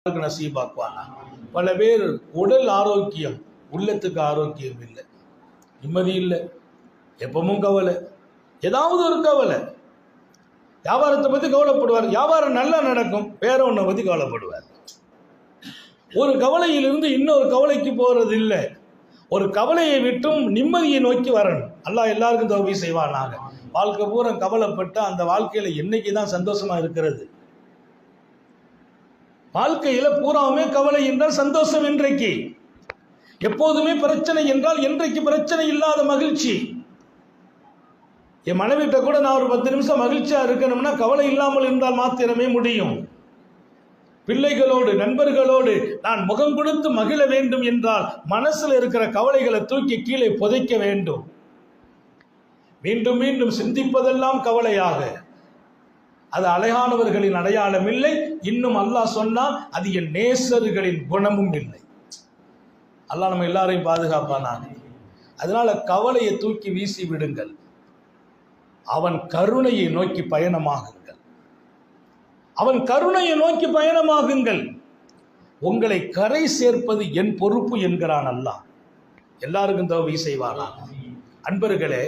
நசீபாக்குவானா. பல பேர் உடல் ஆரோக்கியம், உள்ளத்துக்கு ஆரோக்கியம் இல்லை, நிம்மதி இல்லை, எப்பவும் கவலை, ஏதாவது ஒரு கவலை. வியாபாரத்தை பற்றி கவலைப்படுவார், வியாபாரம் நல்லா நடக்கும், வேற ஒன்றை பற்றி கவலைப்படுவார். ஒரு கவலையிலிருந்து இன்னொரு கவலைக்கு போறது இல்லை. ஒரு கவலையை விட்டும் நிம்மதியை நோக்கி வரணும். அல்லாஹ் எல்லாருக்கும் தௌபீக் செய்வானாக. வாழ்க்கை பூரா கவலைப்பட்டு அந்த வாழ்க்கையில என்னைக்கு தான் சந்தோஷமா இருக்கிறது? வாழ்க்கையில பூராவுமே கவலை என்றால் சந்தோஷம் என்றைக்கு? எப்போதுமே பிரச்சனை என்றால் என்றைக்கு பிரச்சனை இல்லாத மகிழ்ச்சி? என் மனைவிட்ட கூட நான் ஒரு 10 நிமிஷம் மகிழ்ச்சியா இருக்கணும்னா கவலை இல்லாமல் இருந்தால் மாத்திரமே முடியும். பிள்ளைகளோடு நண்பர்களோடு நான் முகம் கொடுத்து மகிழ வேண்டும் என்றால் மனசுல இருக்கிற கவலைகளை தூக்கி கீழே புதைக்க வேண்டும். மீண்டும் மீண்டும் சிந்திப்பதெல்லாம் கவலையாக, அது அழகானவர்களின் அடையாளம் இல்லை. இன்னும் அல்லாஹ் சொன்னால் அது என் நேசர்களின் குணமும் இல்லை. அல்லாஹ் நம்ம எல்லாரையும் பாதுகாப்பானாங்க. அதனால கவலையை தூக்கி வீசி விடுங்கள், அவன் கருணையை நோக்கி பயணமாகுங்கள். அவன் கருணையை நோக்கி பயணமாகுங்கள். உங்களை கரை சேர்ப்பது என் பொறுப்பு என்கிறான் அல்லாஹ். எல்லாருக்கும் தௌபீக் செய்வானாக. அன்பர்களே,